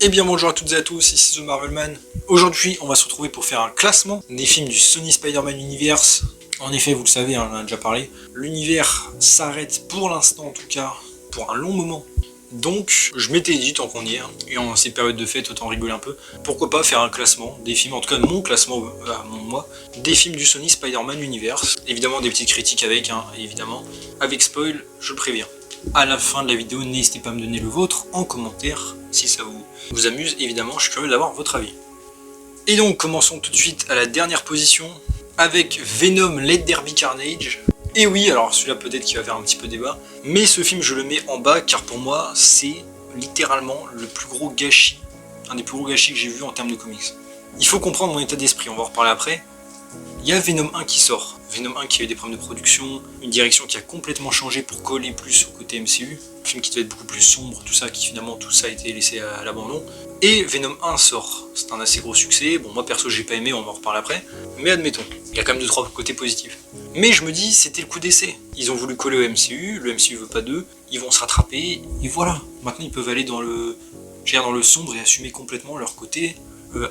Eh bien bonjour à toutes et à tous, ici The Marvelman. Aujourd'hui on va se retrouver pour faire un classement des films du Sony Spider-Man Universe. En effet, vous le savez, on en a déjà parlé, l'univers s'arrête pour l'instant en tout cas, pour un long moment. Donc je m'étais dit, tant qu'on y est, et en ces périodes de fête, autant rigoler un peu, pourquoi pas faire un classement des films, en tout cas mon classement à moi, des films du Sony Spider-Man Universe. Évidemment des petites critiques avec, évidemment, avec spoil, je préviens. À la fin de la vidéo, n'hésitez pas à me donner le vôtre en commentaire, si ça vous amuse, évidemment, je suis curieux d'avoir votre avis. Et donc, commençons tout de suite à la dernière position, avec Venom Let There Be Carnage. Et oui, alors celui-là peut-être qu'il va faire un petit peu débat, mais ce film je le mets en bas, car pour moi, c'est littéralement le plus gros gâchis, un des plus gros gâchis que j'ai vu en termes de comics. Il faut comprendre mon état d'esprit, on va en reparler après. Il y a Venom 1 qui sort, Venom 1 qui a eu des problèmes de production, une direction qui a complètement changé pour coller plus au côté MCU, un film qui devait être beaucoup plus sombre, tout ça, qui finalement tout ça a été laissé à l'abandon. Et Venom 1 sort, c'est un assez gros succès, bon moi perso j'ai pas aimé, on va en reparler après, mais admettons, il y a quand même 2-3 côtés positifs. Mais je me dis, c'était le coup d'essai, ils ont voulu coller au MCU, le MCU veut pas d'eux, ils vont se rattraper, et voilà, maintenant ils peuvent aller dans le sombre et assumer complètement leur côté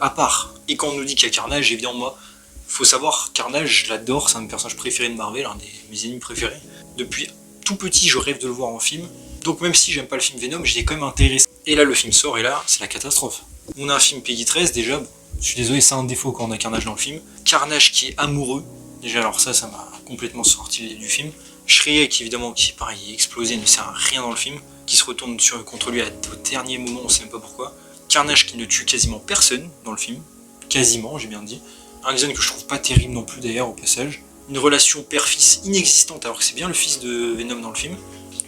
à part. Et quand on nous dit qu'il y a Carnage, évidemment moi, faut savoir, Carnage, je l'adore, c'est un de mes personnages préférés de Marvel, un de mes ennemis préférés. Depuis tout petit, je rêve de le voir en film. Donc même si j'aime pas le film Venom, j'y ai quand même intéressé. Et là, le film sort, et là, c'est la catastrophe. On a un film Peggy 13, déjà, bon, je suis désolé, c'est un défaut quand on a Carnage dans le film. Carnage qui est amoureux, déjà alors ça m'a complètement sorti du film. Shrek, évidemment, qui pareil, est explosé, ne sert à rien dans le film, qui se retourne contre lui au dernier moment, on sait même pas pourquoi. Carnage qui ne tue quasiment personne dans le film, quasiment, j'ai bien dit. Un design que je trouve pas terrible non plus d'ailleurs au passage. Une relation père-fils inexistante alors que c'est bien le fils de Venom dans le film.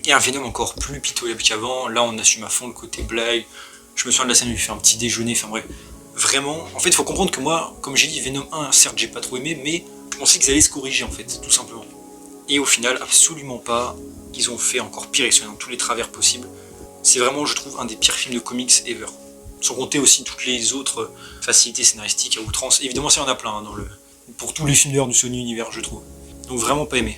Et un Venom encore plus pitoyable qu'avant. Là on assume à fond le côté blague. Je me souviens de la scène où il fait un petit déjeuner, enfin bref. Vraiment, en fait il faut comprendre que moi, comme j'ai dit, Venom 1, certes j'ai pas trop aimé, mais je pensais qu'ils allaient se corriger en fait, tout simplement. Et au final, absolument pas. Ils ont fait encore pire, ils sont dans tous les travers possibles. C'est vraiment, je trouve, un des pires films de comics ever. Sans compter aussi toutes les autres facilités scénaristiques à outrance. Évidemment, il y en a plein pour tous les films d'ailleurs du Sony Univers, je trouve. Donc vraiment pas aimé.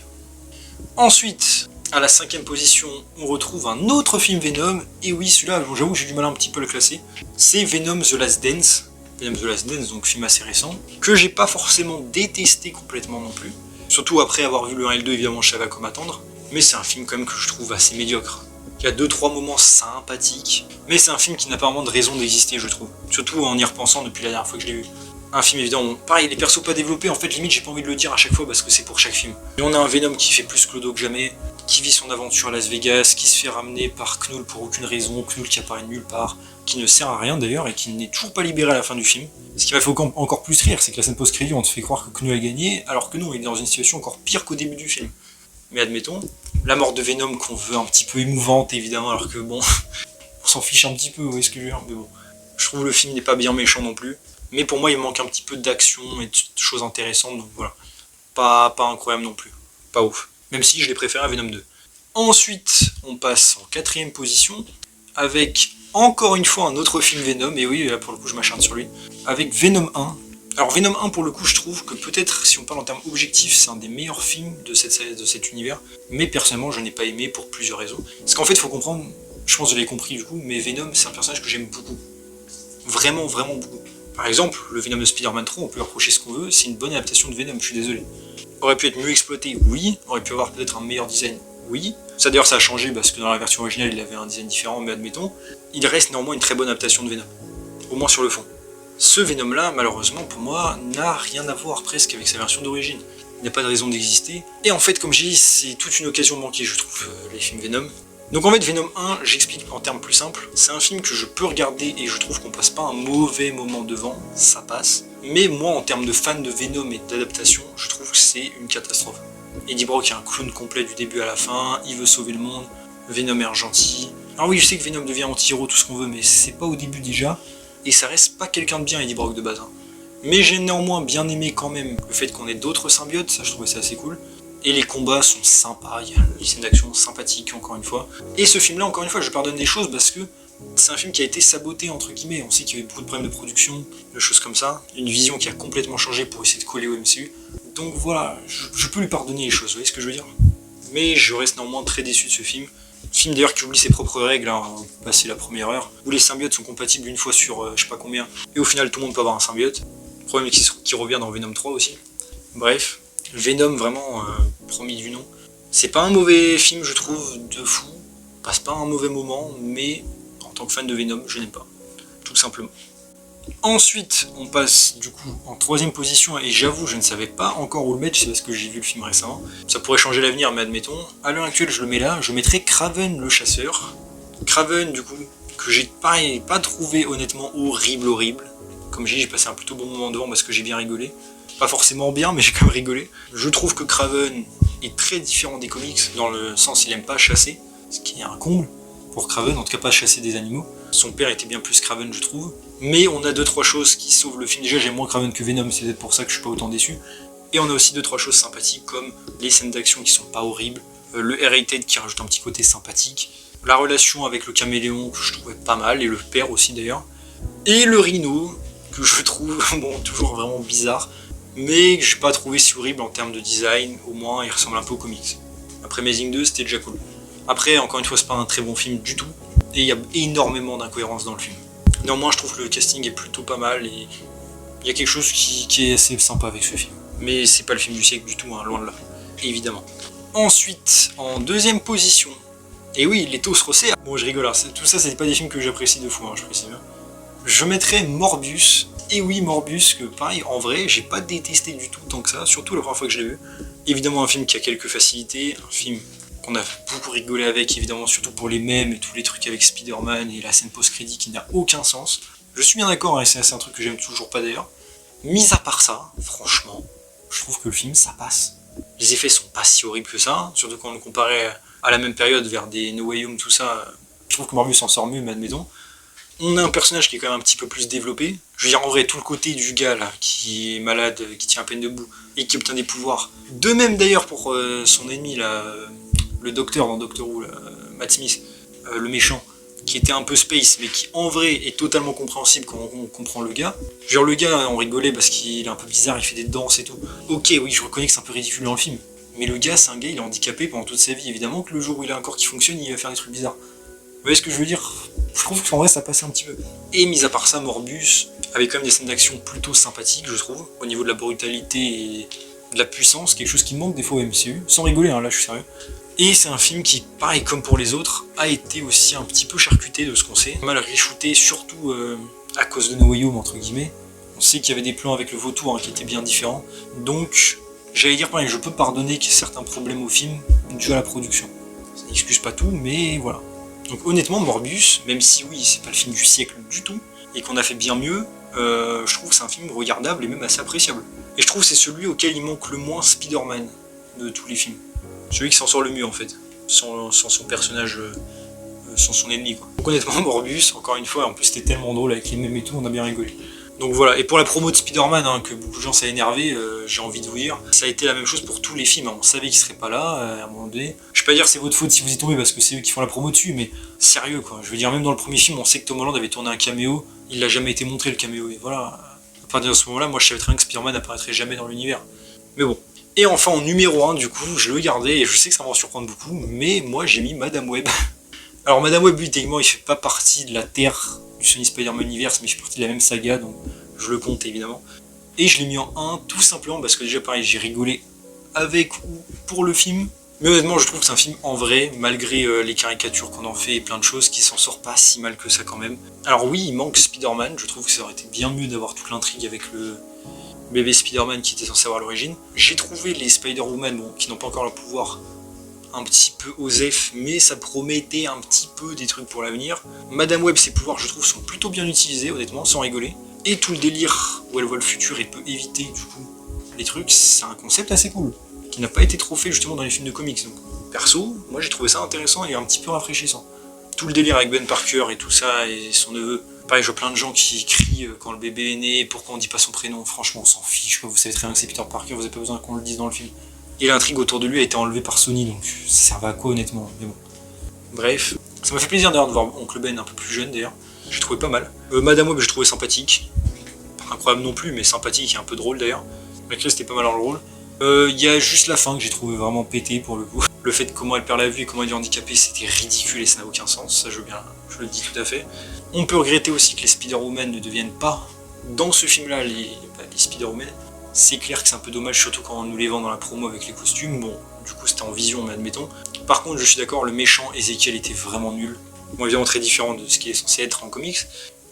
Ensuite, à la 5ème position, on retrouve un autre film Venom. Et oui, celui-là, bon, j'avoue que j'ai du mal un petit peu à le classer. C'est Venom The Last Dance. Venom The Last Dance, donc film assez récent, que j'ai pas forcément détesté complètement non plus. Surtout après avoir vu le 1 et le 2, évidemment, je savais à quoi m'attendre. Mais c'est un film quand même que je trouve assez médiocre. Il y a 2-3 moments sympathiques, mais c'est un film qui n'a pas vraiment de raison d'exister, je trouve. Surtout en y repensant depuis la dernière fois que je l'ai vu. Un film évidemment, pareil, les persos pas développés, en fait limite j'ai pas envie de le dire à chaque fois parce que c'est pour chaque film. Et on a un Venom qui fait plus clodo que jamais, qui vit son aventure à Las Vegas, qui se fait ramener par Knull pour aucune raison, Knull qui apparaît nulle part, qui ne sert à rien d'ailleurs et qui n'est toujours pas libéré à la fin du film. Ce qui m'a fait encore plus rire, c'est que la scène post-crédit on te fait croire que Knull a gagné, alors que non, il est dans une situation encore pire qu'au début du film. Mais admettons, la mort de Venom qu'on veut un petit peu émouvante évidemment, alors que bon, on s'en fiche un petit peu, vous voyez ce que je veux dire, mais bon. Je trouve le film n'est pas bien méchant non plus, mais pour moi il manque un petit peu d'action et de choses intéressantes, donc voilà. Pas incroyable non plus, pas ouf. Même si je l'ai préféré à Venom 2. Ensuite, on passe en 4ème position, avec encore une fois un autre film Venom, et oui, là pour le coup je m'acharne sur lui, avec Venom 1. Alors Venom 1 pour le coup je trouve que peut-être si on parle en termes objectifs c'est un des meilleurs films de cet univers, mais personnellement je n'ai pas aimé pour plusieurs raisons. Parce qu'en fait il faut comprendre, je pense que vous l'avez compris du coup, mais Venom c'est un personnage que j'aime beaucoup. Vraiment vraiment beaucoup. Par exemple, le Venom de Spider-Man 3, on peut lui reprocher ce qu'on veut, c'est une bonne adaptation de Venom, je suis désolé. Aurait pu être mieux exploité, oui, aurait pu avoir peut-être un meilleur design, oui. Ça d'ailleurs ça a changé parce que dans la version originale il avait un design différent, mais admettons, il reste néanmoins une très bonne adaptation de Venom, au moins sur le fond. Ce Venom là, malheureusement pour moi, n'a rien à voir presque avec sa version d'origine. Il n'y a pas de raison d'exister. Et en fait, comme j'ai dit, c'est toute une occasion manquée, je trouve, les films Venom. Donc en fait, Venom 1, j'explique en termes plus simples, c'est un film que je peux regarder et je trouve qu'on passe pas un mauvais moment devant, ça passe. Mais moi, en termes de fan de Venom et d'adaptation, je trouve que c'est une catastrophe. Eddie Brock est un clown complet du début à la fin, il veut sauver le monde, Venom est gentil. Alors oui, je sais que Venom devient anti-héros, tout ce qu'on veut, mais c'est pas au début déjà. Et ça reste pas quelqu'un de bien, Eddie Brock de base. Mais j'ai néanmoins bien aimé quand même le fait qu'on ait d'autres symbiotes, ça je trouvais ça assez cool. Et les combats sont sympas, il y a des scènes d'action sympathiques encore une fois. Et ce film là, encore une fois, je pardonne des choses parce que c'est un film qui a été saboté entre guillemets. On sait qu'il y avait beaucoup de problèmes de production, de choses comme ça. Une vision qui a complètement changé pour essayer de coller au MCU. Donc voilà, je peux lui pardonner les choses, vous voyez ce que je veux dire. Mais je reste néanmoins très déçu de ce film Film d'ailleurs qui oublie ses propres règles, hein, passer la première heure, où les symbiotes sont compatibles une fois sur je sais pas combien, et au final tout le monde peut avoir un symbiote. Le problème qui revient dans Venom 3 aussi. Bref, Venom vraiment, promis du nom. C'est pas un mauvais film je trouve, de fou, passe pas un mauvais moment, mais en tant que fan de Venom, je n'aime pas, tout simplement. Ensuite, on passe du coup en troisième position, et j'avoue, je ne savais pas encore où le mettre, c'est parce que j'ai vu le film récemment. Ça pourrait changer l'avenir, mais admettons. À l'heure actuelle, je le mets là, je mettrai Kraven le chasseur. Kraven, du coup, que j'ai pas trouvé honnêtement horrible. Comme j'ai passé un plutôt bon moment devant parce que j'ai bien rigolé. Pas forcément bien, mais j'ai quand même rigolé. Je trouve que Kraven est très différent des comics, dans le sens il aime pas chasser, ce qui est un comble pour Kraven, en tout cas pas chasser des animaux. Son père était bien plus Kraven, je trouve. Mais on a 2-3 choses qui sauvent le film. Déjà, j'aime moins Kraven que Venom, c'est peut-être pour ça que je suis pas autant déçu. Et on a aussi 2-3 choses sympathiques, comme les scènes d'action qui sont pas horribles, le R-rated qui rajoute un petit côté sympathique, la relation avec le caméléon que je trouvais pas mal, et le père aussi d'ailleurs, et le rhino, que je trouve bon, toujours vraiment bizarre, mais que j'ai pas trouvé si horrible en termes de design, au moins il ressemble un peu aux comics. Après Amazing 2, c'était déjà cool. Après, encore une fois, c'est pas un très bon film du tout, et il y a énormément d'incohérences dans le film. Néanmoins, je trouve que le casting est plutôt pas mal, et il y a quelque chose qui est assez sympa avec ce film. Mais c'est pas le film du siècle du tout, hein, loin de là, évidemment. Ensuite, en deuxième position, et oui, les taux se resserrent. Bon, je rigole, tout ça, c'est pas des films que j'apprécie de fou, hein, je précise bien. Je mettrais Morbius, et oui, Morbius, que pareil, en vrai, j'ai pas détesté du tout tant que ça, surtout la première fois que je l'ai vu. Évidemment, un film qui a quelques facilités, un film qu'on a beaucoup rigolé avec, évidemment, surtout pour les mèmes et tous les trucs avec Spider-Man et la scène post-crédit qui n'a aucun sens. Je suis bien d'accord, et c'est un truc que j'aime toujours pas d'ailleurs. Mis à part ça, franchement, je trouve que le film, ça passe. Les effets sont pas si horribles que ça, surtout quand on le comparait à la même période vers des No Way Home, tout ça. Je trouve que Morbius s'en sort mieux, mais admettons. On a un personnage qui est quand même un petit peu plus développé. Je veux dire, en vrai, tout le côté du gars là, qui est malade, qui tient à peine debout, et qui obtient des pouvoirs. De même d'ailleurs pour son ennemi, là, le docteur dans Doctor Who, là, Matt Smith, le méchant, qui était un peu space, mais qui en vrai est totalement compréhensible quand on comprend le gars. Genre le gars, on rigolait parce qu'il est un peu bizarre, il fait des danses et tout. Ok, oui, je reconnais que c'est un peu ridicule dans le film. Mais le gars, c'est un gars, il est handicapé pendant toute sa vie. Évidemment que le jour où il a un corps qui fonctionne, il va faire des trucs bizarres. Vous voyez ce que je veux dire? Je trouve qu'en vrai, ça passait un petit peu. Et mis à part ça, Morbius, avec quand même des scènes d'action plutôt sympathiques, je trouve, au niveau de la brutalité et de la puissance, quelque chose qui manque des fois au MCU. Sans rigoler, hein, là, je suis sérieux. Et c'est un film qui, pareil comme pour les autres, a été aussi un petit peu charcuté de ce qu'on sait. Mal re-shooté, surtout à cause de No Way Home, entre guillemets. On sait qu'il y avait des plans avec le vautour hein, qui étaient bien différents. Donc, j'allais dire pareil, je peux pardonner qu'il y ait certains problèmes au film dû à la production. Ça n'excuse pas tout, mais voilà. Donc honnêtement, Morbius, même si oui, c'est pas le film du siècle du tout, et qu'on a fait bien mieux, je trouve que c'est un film regardable et même assez appréciable. Et je trouve que c'est celui auquel il manque le moins Spider-Man de tous les films. Celui qui s'en sort le mieux en fait, sans son personnage, sans son ennemi quoi. Donc honnêtement, Morbius, encore une fois, en plus c'était tellement drôle avec les mèmes et tout, on a bien rigolé. Donc voilà, et pour la promo de Spider-Man, hein, que beaucoup de gens ça a énervé, j'ai envie de vous dire, ça a été la même chose pour tous les films, hein. On savait qu'ils seraient pas là, à un moment donné. Je vais pas dire c'est votre faute si vous y tombez parce que c'est eux qui font la promo dessus, mais sérieux quoi. Je veux dire, même dans le premier film, on sait que Tom Holland avait tourné un caméo, il n'a jamais été montré le caméo, et voilà. À partir de ce moment-là, moi je savais très bien que Spider-Man n'apparaîtrait jamais dans l'univers. Mais bon. Et enfin en numéro 1, du coup, je le gardais, et je sais que ça va en surprendre beaucoup, mais moi j'ai mis Madame Web. Alors Madame Web, lui, techniquement, il fait pas partie de la Terre du Sony Spider-Man Universe, mais il fait partie de la même saga, donc je le compte évidemment. Et je l'ai mis en 1 tout simplement parce que déjà pareil, j'ai rigolé avec ou pour le film. Mais honnêtement, je trouve que c'est un film en vrai, malgré les caricatures qu'on en fait et plein de choses, qui s'en sort pas si mal que ça quand même. Alors oui, il manque Spider-Man, je trouve que ça aurait été bien mieux d'avoir toute l'intrigue avec le bébé Spider-Man qui était censé avoir l'origine. J'ai trouvé les Spider-Woman, bon, qui n'ont pas encore le pouvoir, un petit peu osef, mais ça promettait un petit peu des trucs pour l'avenir. Madame Web, ses pouvoirs, je trouve, sont plutôt bien utilisés, honnêtement, sans rigoler. Et tout le délire où elle voit le futur et peut éviter, du coup, les trucs, c'est un concept assez cool, qui n'a pas été trop fait, justement, dans les films de comics. Donc, perso, moi, j'ai trouvé ça intéressant et un petit peu rafraîchissant. Tout le délire avec Ben Parker et tout ça, et son neveu. Pareil, je vois plein de gens qui crient quand le bébé est né, pourquoi on dit pas son prénom, franchement, on s'en fiche, quoi. Vous savez très bien que c'est Peter Parker, vous avez pas besoin qu'on le dise dans le film. Et l'intrigue autour de lui a été enlevée par Sony, donc ça servait à quoi honnêtement, mais bon. Bref, ça m'a fait plaisir d'ailleurs de voir Oncle Ben un peu plus jeune d'ailleurs, j'ai trouvé pas mal. Madame Web, j'ai trouvé sympathique, pas incroyable non plus, mais sympathique et un peu drôle d'ailleurs. Malgré c'était pas mal dans le rôle. Il y a juste la fin que j'ai trouvé vraiment pété pour le coup. Le fait de comment elle perd la vue et comment elle est handicapée, c'était ridicule et ça n'a aucun sens, ça je le dis tout à fait. On peut regretter aussi que les Spider-Woman ne deviennent pas, dans ce film-là, les Spider-Woman. C'est clair que c'est un peu dommage, surtout quand on nous les vend dans la promo avec les costumes. Bon, du coup c'était en vision, mais admettons. Par contre, je suis d'accord, le méchant Ezekiel était vraiment nul. Bon, évidemment très différent de ce qui est censé être en comics.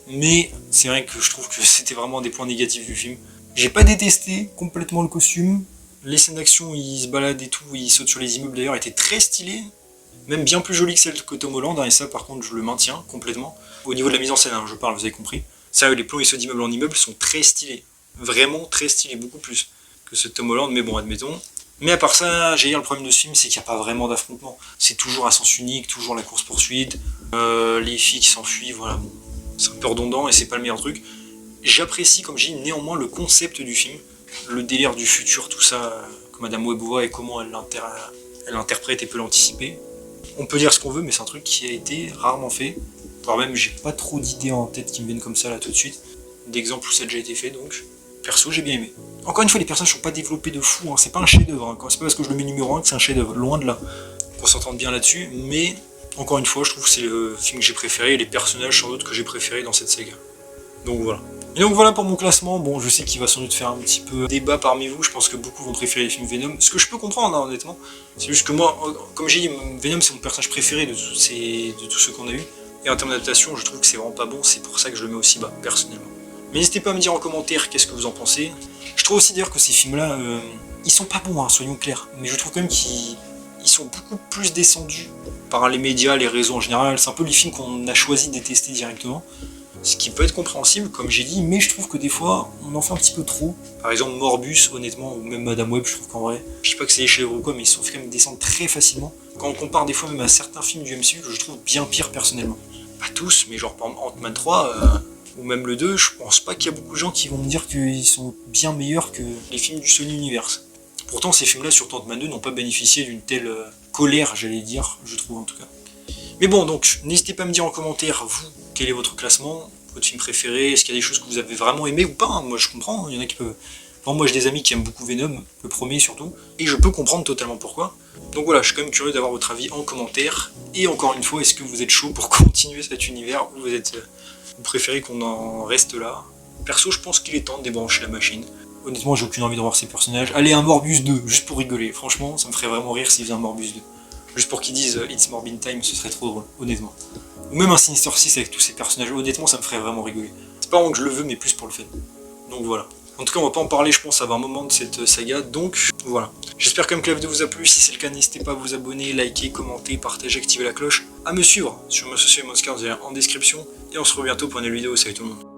Mais c'est vrai que je trouve que c'était vraiment des points négatifs du film. J'ai pas détesté complètement le costume. Les scènes d'action, il se balade et tout, il saute sur les immeubles d'ailleurs, étaient très stylées. Même bien plus joli que celle que Tom Holland, hein, et ça par contre je le maintiens complètement. Au niveau de la mise en scène, hein, je parle, vous avez compris. Sérieux, les plans et ceux d'immeuble en immeuble sont très stylés. Vraiment très stylés, beaucoup plus que ceux de Tom Holland, mais bon, admettons. Mais à part ça, j'ai dire le problème de ce film, c'est qu'il n'y a pas vraiment d'affrontement. C'est toujours à sens unique, toujours la course-poursuite, les filles qui s'enfuient, voilà, bon. C'est un peu redondant et c'est pas le meilleur truc. J'apprécie, comme j'ai dit, néanmoins le concept du film, le délire du futur, tout ça, que Madame Webb voit et comment elle l'interprète et peut l'anticiper. On peut dire ce qu'on veut, mais c'est un truc qui a été rarement fait. Voire même, j'ai pas trop d'idées en tête qui me viennent comme ça là tout de suite. D'exemples où ça a déjà été fait, donc perso, j'ai bien aimé. Encore une fois, les personnages sont pas développés de fou, hein. C'est pas un chef-d'œuvre. Hein. C'est pas parce que je le mets numéro 1 que c'est un chef-d'œuvre, loin de là. Qu'on s'entende bien là-dessus, mais encore une fois, je trouve que c'est le film que j'ai préféré et les personnages sans doute que j'ai préféré dans cette saga. Donc voilà. Et donc voilà pour mon classement. Bon, je sais qu'il va sans doute faire un petit peu débat parmi vous. Je pense que beaucoup vont préférer les films Venom. Ce que je peux comprendre, hein, honnêtement. C'est juste que moi, comme j'ai dit, Venom c'est mon personnage préféré de tous ceux qu'on a eu. Et en termes d'adaptation, je trouve que c'est vraiment pas bon. C'est pour ça que je le mets aussi bas, personnellement. Mais n'hésitez pas à me dire en commentaire qu'est-ce que vous en pensez. Je trouve aussi d'ailleurs que ces films-là, ils sont pas bons, hein, soyons clairs. Mais je trouve quand même qu'ils sont beaucoup plus descendus par les médias, les réseaux en général. C'est un peu les films qu'on a choisi de détester directement. Ce qui peut être compréhensible, comme j'ai dit, mais je trouve que des fois, on en fait un petit peu trop. Par exemple, Morbus, honnêtement, ou même Madame Web, je trouve qu'en vrai, je sais pas que c'est des chefs-d'œuvre ou quoi, mais ils sont fait quand même descendre très facilement. Quand on compare des fois même à certains films du MCU, que je trouve bien pire personnellement. Pas tous, mais genre par exemple Ant-Man 3, ou même le 2, je pense pas qu'il y a beaucoup de gens qui vont me dire qu'ils sont bien meilleurs que les films du Sony Universe. Pourtant, ces films-là, surtout Ant-Man 2, n'ont pas bénéficié d'une telle colère, j'allais dire, je trouve en tout cas. Mais bon, donc, n'hésitez pas à me dire en commentaire, vous, quel est votre classement, votre film préféré, est-ce qu'il y a des choses que vous avez vraiment aimé ou pas, hein. Moi je comprends, il y en a qui peuvent... Enfin, moi j'ai des amis qui aiment beaucoup Venom, le premier surtout, et je peux comprendre totalement pourquoi. Donc voilà, je suis quand même curieux d'avoir votre avis en commentaire, et encore une fois, est-ce que vous êtes chaud pour continuer cet univers, ou vous préférez qu'on en reste là? Perso, je pense qu'il est temps de débrancher la machine. Honnêtement, j'ai aucune envie de voir ces personnages. Allez, un Morbus 2, juste pour rigoler, franchement, ça me ferait vraiment rire s'ils faisaient un Morbus 2. Juste pour qu'ils disent It's Morbin Time, ce serait trop drôle, honnêtement. Ou même un Sinister 6 avec tous ces personnages, honnêtement ça me ferait vraiment rigoler. C'est pas vraiment que je le veux, mais plus pour le fait. Donc voilà. En tout cas on va pas en parler je pense avant un moment de cette saga, donc voilà. J'espère quand même que la vidéo vous a plu, si c'est le cas n'hésitez pas à vous abonner, liker, commenter, partager, activer la cloche, à me suivre sur mes sociaux et mon Discord en description, et on se retrouve bientôt pour une nouvelle vidéo, salut tout le monde.